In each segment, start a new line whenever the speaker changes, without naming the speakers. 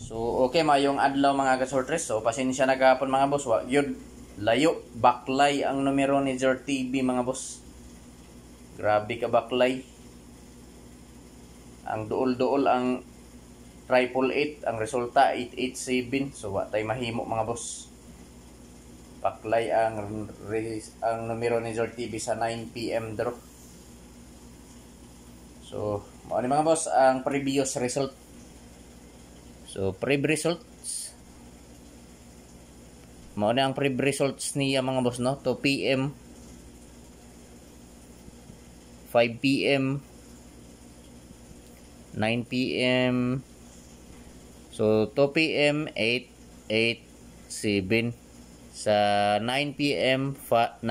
So okay mayong adlaw mga kasortres. So pasensya na gahapon mga boss. Wa gyud layo baklay ang numero ni Zer TV mga boss. Grabe ka baklay. Ang duol-duol ang 888, ang resulta 887. So wa tay mahimo mga boss. Baklay ang numero ni Zer TV sa 9 PM draw. So mao ni mga boss ang previous result. So, previous results. Mao na ang previous results niya mga boss, no? 2 PM, 5 PM, 9 PM. So, 2 PM, 8, 8, 7. Sa 9 PM, 5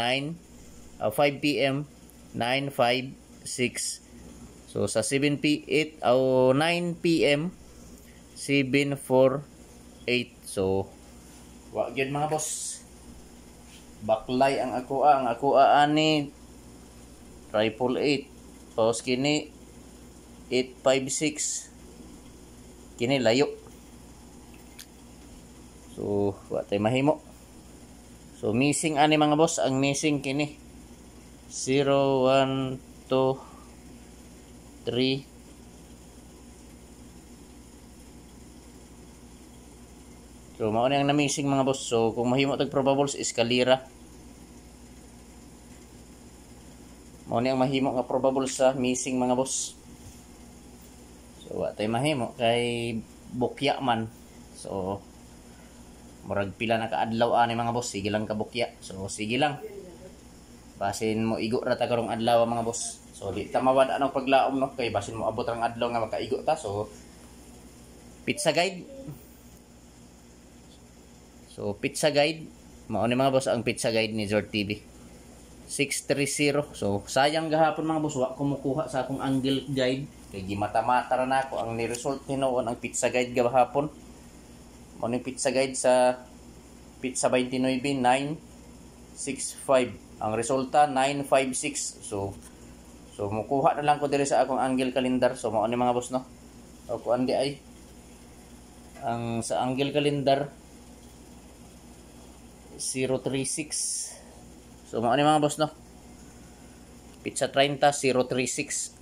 PM, 9, 5, 6. So, sa 7 p 8 o 9 PM, 7, 4, 8. So, wa gyud mga boss. Baklay ang akoa. Ang akoa ani 888. Tapos kini 856. Kini layo. So, wa tay mahimo. So, missing ani mga boss. Ang missing kini 0, 1, 2, 3, so, mao na ang na-missing mga boss. So, kung mahimo tag probables, eskalira. Mao na ang mahimo nga probables sa missing mga boss. So, wa tay mahimo kay bukya man. So, murag pila na kaadlaw ani mga boss, sige lang ka bukya. So, sige lang. Basin mo igo ra ta karong adlaw mga boss. So, di ta mawad anong paglaom no kay basin mo abot ang adlaw nga makaigo ta. So, pizza guide. So, pizza guide. Mao ni mga boss ang pizza guide ni Zer TV. 630. So, sayang gahapon mga boss. Wa kumukuha sa akong angle guide. Kaya gimata-mata ra na ako. Ang ni-result ni noon ang pizza guide gahapon. Mao ni pizza guide sa pizza 29, 965. Ang resulta, 956. So mukuha na lang ko diri sa akong angle calendar. So, mao ni mga boss no. O kuan di ay. Ang sa angle calendar, 036. So mao ni mga boss no. Pizza 30 036.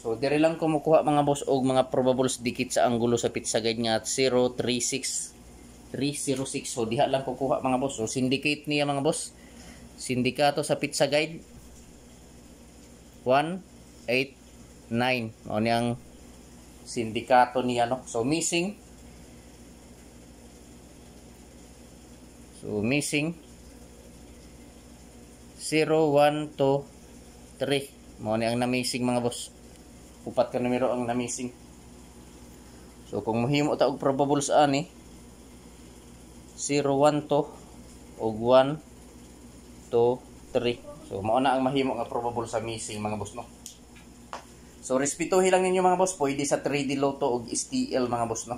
So dire lang kumukuha mga boss og mga probables dikit sa anggulo sa pizza guide nga 036 306. So diha lang kukuha mga boss. So syndicate niya mga boss. Sindikato sa pizza guide 189. Mao ni ang sindikato niya no. So missing 0, 1, 2, 3. Mao ni ang na-missing mga boss. Upat ka numero ang na-missing. So kung mahimo ta og probables ani 0, 1, 2 og 1, 2, 3. So mao na ang mahimo nga probable sa missing mga boss no. So, respetuhin lang ninyo mga boss. Pwede sa 3D Lotto o STL mga boss, no?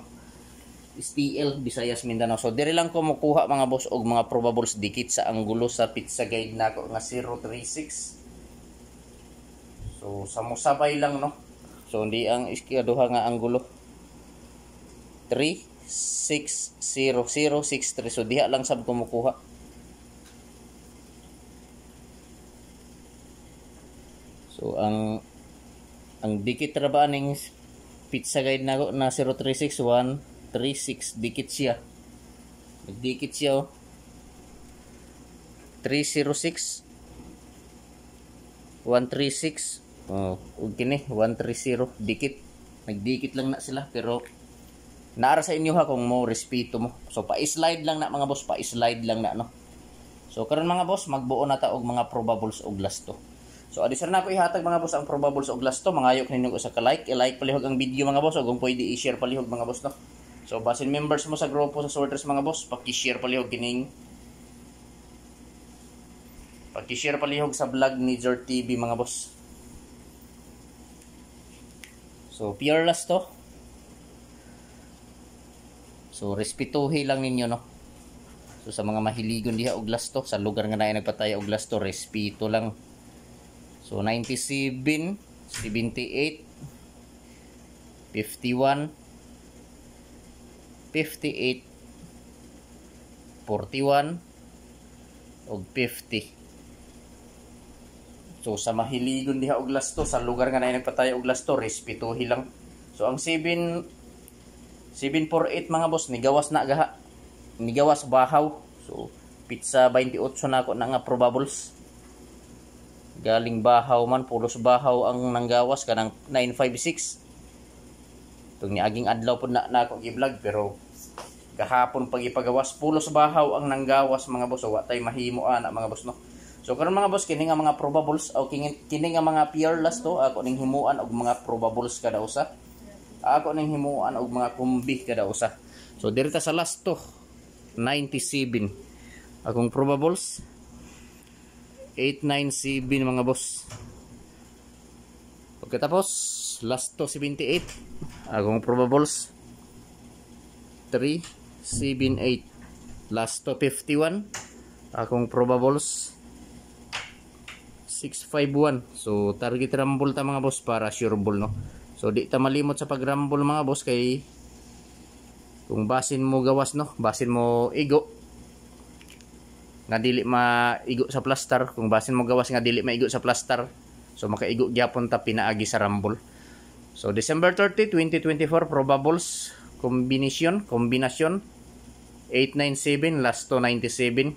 STL, Visayas, Mindanao. So, dire lang ko makuha mga boss og mga probables dikit sa anggulo sa pizza guide nako nga 036. So, samusabay lang, no? So, hindi ang iskiaduha nga anggulo. 360063. So, diha lang sab ko makuha. So, ang dikit ra ba ning pizza guide nako na 036136 dikit siya. Nagdikit siya oh. 306 136 oh, ug kini 130 dikit. Nagdikit lang na sila pero naara sa inyo ha kung mo respeto mo. So pa-slide lang na mga boss, pa-slide lang na no. So karon mga boss, magbuo na ta og mga probables og last to. So, adisar na ako ihatag mga boss ang probables og last to. Mangayok ninyo sa ka-like. I-like palihog ang video mga boss. O kung pwede i-share palihog mga boss no. So, basin members mo sa grupo sa sorters mga boss. Paki-share palihog kining. Paki-share palihog sa vlog ni Zer TV mga boss. So, pure last to. So, respetuhi lang ninyo no. So, sa mga mahiligon diha og last to. Sa lugar nga na nagpataya og last to. Respeto lang. So 97 78, 51, 58, 41, og 50. So sa mahiligon diha og lasto, sa lugar nga na nagpatayo og lasto, respetuhi lang. So ang 748 mga boss, nigawas na gaha. Nigawas bahaw. So pizza 28 na ako na nga probables. Galing bahaw man, pulos bahaw ang nanggawas kanang 956. Tung niaging adlaw pud na ako gi-vlog, pero gahapon pag ipagawas pulos bahaw ang nanggawas mga boss. So wa tay mahimo ana mga boss no. So karon mga boss, kini nga mga probables o kini nga mga peerless to, ako ning himuan og mga probables kada usa. Ako ning himuan og mga kumbi kada usa. So dirita sa last to 97. Akong probables 897 mga boss. Pagkatapos last to 78. Akong probables 378. Last to 51. Akong probables 651. So target rumble ta mga boss para sure ball no. So di ta malimot sa pag-rumble mga boss, kay kung basin mo gawas no, basin mo igo nga dili maigo sa plaster, kung basin mo gawas nga dili maigo sa plaster, so makaigo gyapon ta pinaagi sa rumble. So December 30, 2024 probables kombinasyon 897 last to 97,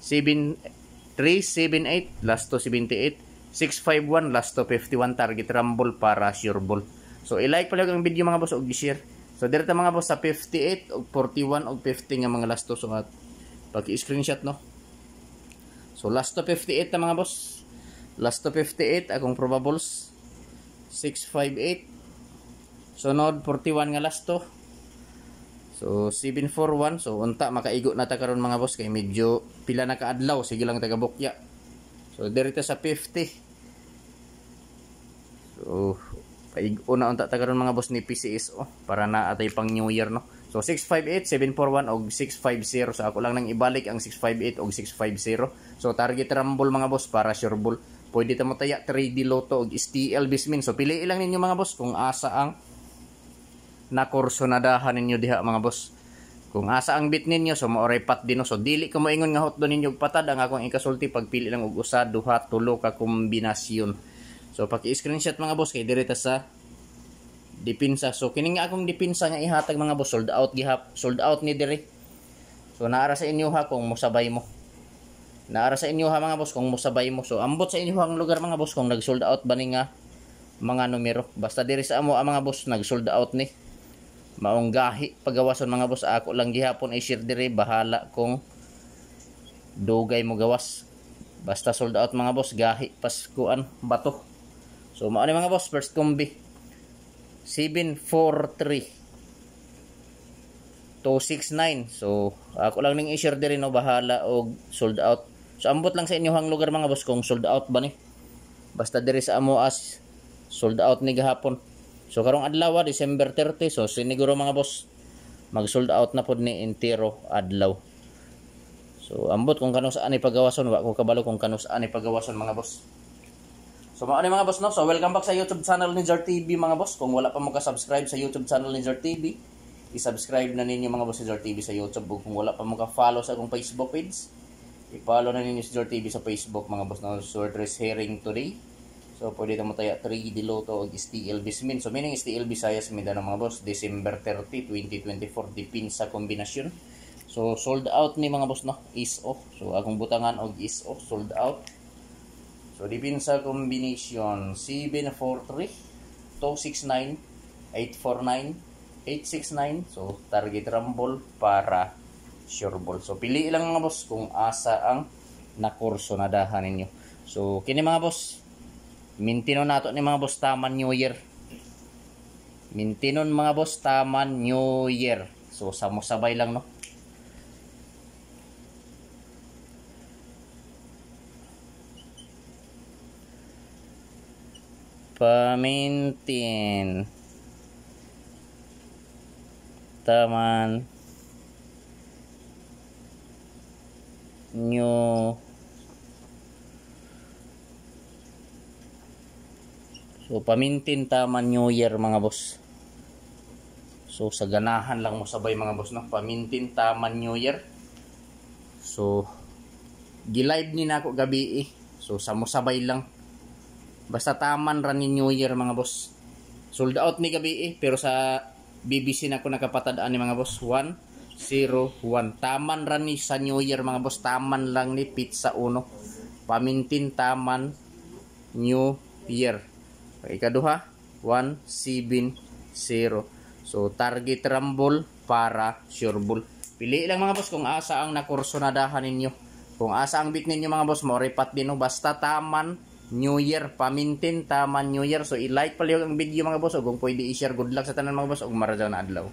378 last to 78, 651 last to 51 target rumble para sure ball. So i-like pala ang video mga boss og i-share. So direta mga boss sa 58 og 41 og 50 nga mga last to, so pag-i-screenshot no. So last to 58 na mga boss. Last to 58 akong probables 658. Sunod 41 nga last to. So 741. So unta makaigo na ta karon mga boss, kay medyo pila na kaadlaw, sige lang taga bukya. So direta sa 50. So paigo na unta ta karon mga boss ni PCSO para na atay pang New Year no. So 658, 741 og 650. So ako lang nang ibalik ang 658 og 650. So target rumble mga boss para sure ball. Pwede ta mo taya 3D Lotto og STL Bismin. So pili lang ninyo mga boss kung asa ang nakursonadahan ninyo diha mga boss. Kung asa ang bit ninyo, so maoray pat din no. So dili ko moingon nga hot do ninyo patad. Ang akong ikasulti pagpili lang og usa, duha, tulo ka kombinasyon. So paki-screenshot mga boss kay direta sa dipinsa. So kini nga akong dipinsa nga ihatag mga boss, sold out gihap, sold out ni dire. So naara sa inyo ha kung mosabay mo. Naara sa inyo ha mga boss kung mosabay mo. So ambot sa inyo ang lugar mga boss kung nag-sold out ba ni nga mga numero. Basta dire sa amo mga boss nag-sold out ni. Maong gahi pagawason mga boss, ako lang gihapon ay share dire, bahala kung dugay mo gawas. Basta sold out mga boss, gahi paskuan bato. So mao ni mga boss, first combi 743 269. So ako lang ning i-share dire no, bahala og sold out. So ambot lang sa inyo hang lugar mga boss kung sold out ba ni. Basta dire sa amo as sold out ni gahapon. So karong adlaw December 30, so siniguro mga boss mag sold out na pod ni entero adlaw. So ambot kung kanus ani pagawason, wa ko kabalo kung kanus ani pagawason mga boss. So mao ni mga boss no. So welcome back sa YouTube channel ni Jar TV mga boss. Kung wala pa mo ka-subscribe sa YouTube channel ni Jar TV, i-subscribe na ninyo mga boss si Jar TV sa YouTube. Ug kung wala pa mo ka-follow sa akong Facebook page, i-follow na ninyo si Jar TV sa Facebook mga boss no. So address hearing today. So pwede mo tayo 3D Lotto og STL Bismin. So meaning STL Visayas Mindanao mga boss, December 30, 2024 dipin sa kombinasyon. So sold out ni mga boss no, is off. So akong butangan og is off, sold out. So dipin sa kombinasyon 743 269 849 869. So target rumble para sure ball. So pili lang mga boss kung asa ang nakursonadahan ninyo. So kini mga boss, mintinon nato ni mga boss taman New Year. Mintinon mga boss taman New Year. So samo-sabay lang no. Pamintin taman New So pamintin taman New Year mga boss. So sa ganahan lang mo sabay mga boss no, pamintin taman New Year. So gi-live ni nako gabi eh. So sa mo sabay lang. Basta taman ra ni New Year mga boss. Sold out ni gabi eh, pero sa BBC na ko nakapatadaan ni mga boss 101. Taman ra ni sa New Year mga boss, taman lang ni pizza uno. Pamintin taman New Year. Ikaduha 170. So target rumble para sure ball. Pili lang mga boss kung asa ang nakursonadahan ninyo. Kung asa ang bit ninyo mga boss, mo repat din no, basta taman New Year, pamintin taman New Year. So i-like pala yung video mga boss, o kung pwede i-share, good luck sa tanan mga boss, og marajaw na adlaw.